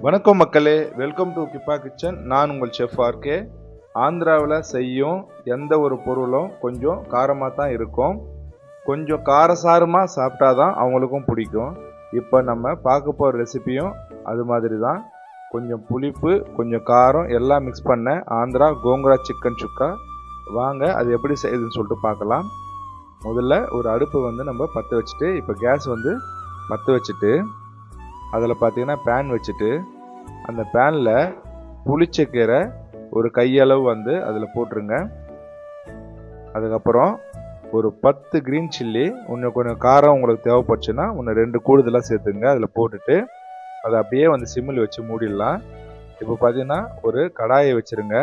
வணக்கம் மக்களே, welcome to கிப்பா kitchen. நான் உங்கள் செஃப் ஆர்கே. ஆந்திராவில் செய்யும் எந்த ஒரு பொருளும் கொஞ்சம் காரமாக தான் இருக்கும். கொஞ்சம் காரசாரமாக சாப்பிட்டா தான் அவங்களுக்கும் பிடிக்கும். இப்போ நம்ம பார்க்க போகிற ரெசிபியும் அது மாதிரி தான். கொஞ்சம் புளிப்பு, கொஞ்சம் காரம் எல்லாம் மிக்ஸ் பண்ண ஆந்திரா கோங்குரா சிக்கன் சுக்கா. வாங்க அது எப்படி செய்யுதுன்னு சொல்லிட்டு பார்க்கலாம். முதல்ல ஒரு அடுப்பு நம்ம பற்ற வச்சுட்டு, இப்போ கேஸ் பற்ற வச்சுட்டு அதில் பார்த்தீங்கன்னா பேன் வச்சுட்டு, அந்த பேனில் புளிச்சக்கீரை ஒரு கையளவு அதில் போட்டுருங்க. அதுக்கப்புறம் ஒரு 10 கிரீன் சில்லி, இன்னும் கொஞ்சம் காரம் உங்களுக்கு தேவைப்பட்டுச்சுன்னா இன்னும் 2 கூடுதலாக சேர்த்துங்க. அதில் போட்டுட்டு அதை அப்படியே சிம்மில் வச்சு மூடிடலாம். இப்போ பார்த்தீங்கன்னா ஒரு கடாயை வச்சுருங்க.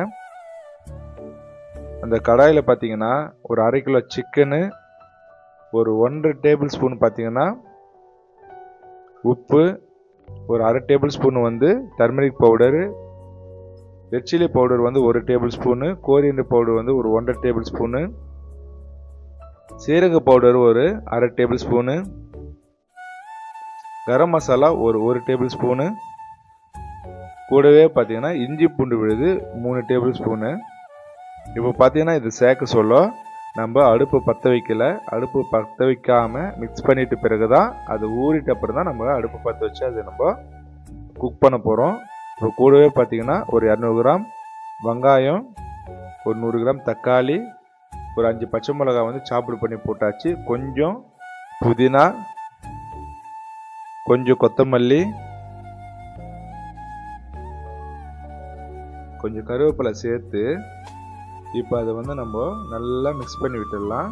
அந்த கடாயில் பார்த்தீங்கன்னா ஒரு 1/2 கிலோ சிக்கனு, ஒரு 1 டேபிள் ஸ்பூன் பார்த்தீங்கன்னா உப்பு, ஒரு 1/2 table spoon turmeric powder, red chilli powder 1 table spoon, coriander powder ஒரு 1/2 டேபிள் ஸ்பூனு, சீரக பவுடர் ஒரு 1/2 டேபிள் ஸ்பூனு, கரம் மசாலா ஒரு 1 டேபிள் ஸ்பூனு, கூடவே பார்த்தீங்கன்னா இஞ்சி பூண்டு விழுது 3 டேபிள் ஸ்பூனு. இப்போ பார்த்தீங்கன்னா இது சேர்க்க சொல்ல நம்ம அடுப்பு பற்ற வைக்கல. அடுப்பு பற்ற வைக்காமல் மிக்ஸ் பண்ணிட்டு பிறகு தான் அது ஊறிட்ட அப்புறம் தான் நம்ம அடுப்பு பற்ற வச்சு அதை நம்ம குக் பண்ண போகிறோம். இப்போ கூடவே பார்த்தீங்கன்னா ஒரு 200 கிராம் வெங்காயம், ஒரு 100 கிராம் தக்காளி, ஒரு 5 பச்சை மிளகாய் சாப்பிடு பண்ணி போட்டாச்சு. கொஞ்சம் புதினா, கொஞ்சம் கொத்தமல்லி, கொஞ்சம் கருவேப்பிலை சேர்த்து இப்போ அதை நம்ம நல்லா மிக்ஸ் பண்ணி விட்டுடலாம்.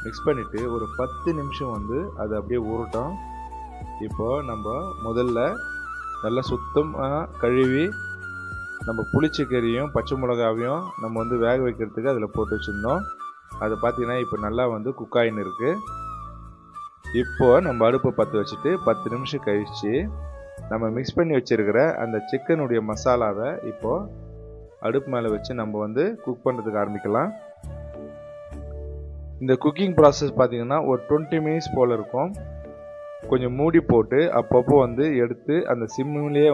மிக்ஸ் பண்ணிவிட்டு ஒரு 10 நிமிஷம் அது அப்படியே ஊறட்டும். இப்போது நம்ம முதல்ல நல்லா சுத்தமாக கழுவி நம்ம புளிச்சக்கீரையும் பச்சை மிளகாவையும் நம்ம வேக வைக்கிறதுக்கு அதில் போட்டு வச்சுருந்தோம். அதை பார்த்தீங்கன்னா இப்போ நல்லா குக் ஆகின்னு இருக்குது. இப்போது நம்ம அடுப்பை பற்ற வச்சுட்டு 10 நிமிஷம் கழித்து நம்ம மிக்ஸ் பண்ணி வச்சுருக்கிற அந்த சிக்கனுடைய மசாலாவை இப்போது அடுப்பு மேலே வச்சு நம்ம குக் பண்ணுறதுக்கு ஆரம்பிக்கலாம். இந்த குக்கிங் ப்ராசஸ் பார்த்திங்கன்னா ஒரு 20 மினிட்ஸ் போல் இருக்கும். கொஞ்சம் மூடி போட்டு அப்பப்போ எடுத்து அந்த சிம்மிலேயே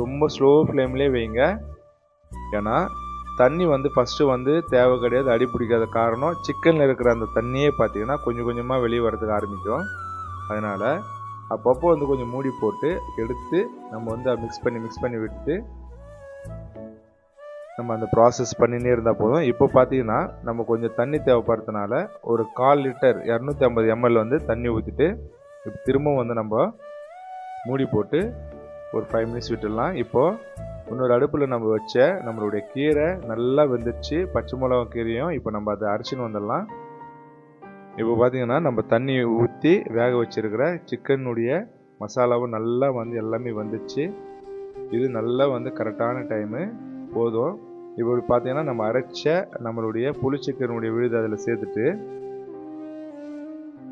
ரொம்ப ஸ்லோ ஃப்ளேம்லேயே வைங்க. ஏன்னா தண்ணி ஃபஸ்ட்டு தேவை கிடையாது, அடி பிடிக்காத காரணம் சிக்கனில் இருக்கிற அந்த தண்ணியே பார்த்திங்கன்னா கொஞ்சம் கொஞ்சமாக வெளியே வரதுக்கு ஆரம்பிக்கும். அதனால் அப்பப்போ கொஞ்சம் மூடி போட்டு எடுத்து நம்ம மிக்ஸ் பண்ணி விட்டு நம்ம அந்த ப்ராசஸ் பண்ணினே இருந்தால் போதும். இப்போ பார்த்தீங்கன்னா நம்ம கொஞ்சம் தண்ணி தேவைப்படுறதுனால ஒரு 1/4 லிட்டர் 250 ml தண்ணி ஊற்றிட்டு இப்போ திரும்பவும் நம்ம மூடி போட்டு ஒரு 5 மினிட்ஸ் விட்டுடலாம். இப்போது இன்னொரு அடுப்பில் நம்ம வச்ச நம்மளுடைய கீரை நல்லா வெந்துடுச்சு. பச்சை மிளகா கீரையும் இப்போ நம்ம அதை அரைச்சின்னு வந்துடலாம். இப்போ பார்த்தீங்கன்னா நம்ம தண்ணி ஊற்றி வேக வச்சுருக்கிற சிக்கனுடைய மசாலாவும் நல்லா எல்லாமே வந்துடுச்சு. இது நல்லா கரெக்டான டைமு போதும். இப்போ பார்த்தீங்கன்னா நம்ம அரைச்ச நம்மளுடைய புளிச்சிக்கனுடைய விழுது அதில் சேர்த்துட்டு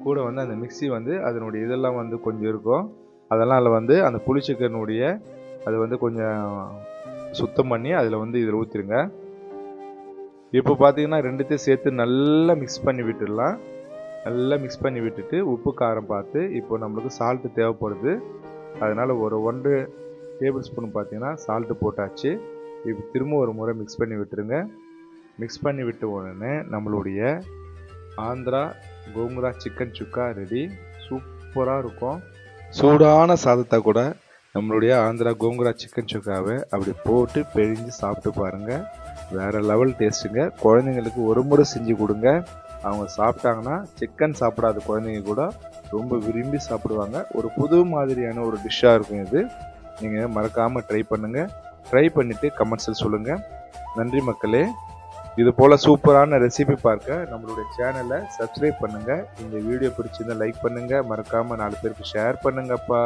கூட அந்த மிக்ஸி அதனுடைய இதெல்லாம் கொஞ்சம் இருக்கும். அதெல்லாம் அதில் அந்த புளிச்சிக்கனுடைய அது கொஞ்சம் சுத்தம் பண்ணி அதில் இதில் ஊற்றிடுங்க. இப்போ பார்த்தீங்கன்னா ரெண்டுத்தையும் சேர்த்து நல்லா மிக்ஸ் பண்ணி விட்டுடலாம். நல்லா மிக்ஸ் பண்ணி விட்டுட்டு உப்பு காரம் பார்த்து இப்போ நம்மளுக்கு சால்ட்டு தேவைப்படுது. அதனால் ஒரு 1 டேபிள் ஸ்பூன் பார்த்தீங்கன்னா சால்ட்டு போட்டாச்சு. இப்போ திரும்ப ஒரு முறை மிக்ஸ் பண்ணி விட்டுருங்க. மிக்ஸ் பண்ணி விட்ட உடனே நம்மளுடைய ஆந்திரா கோங்குரா சிக்கன் சுக்கா ரெடி. சூப்பராக இருக்கும். சூடான சாதத்தை கூட நம்மளுடைய ஆந்திரா கோங்குரா சிக்கன் சுக்காவை அப்படி போட்டு பிழிஞ்சு சாப்பிட்டு பாருங்கள். வேறு லெவல் டேஸ்ட்டுங்க. குழந்தைங்களுக்கு ஒரு முறை செஞ்சு கொடுங்க. அவங்க சாப்பிட்டாங்கன்னா சிக்கன் சாப்பிடாத குழந்தைங்க கூட ரொம்ப விரும்பி சாப்பிடுவாங்க. ஒரு புது மாதிரியான ஒரு டிஷ்ஷாக இருக்கும் இது. நீங்கள் மறக்காமல் ட்ரை பண்ணுங்கள். ட்ரை பண்ணிவிட்டு கமெண்ட்ஸில் சொல்லுங்கள். நன்றி மக்களே. இது போல் சூப்பரான ரெசிபி பார்க்க நம்மளுடைய சேனலை சப்ஸ்கிரைப் பண்ணுங்கள். இந்த வீடியோ பிடிச்சிருந்தால் லைக் பண்ணுங்கள். மறக்காமல் 4 பேருக்கு ஷேர் பண்ணுங்கப்பா.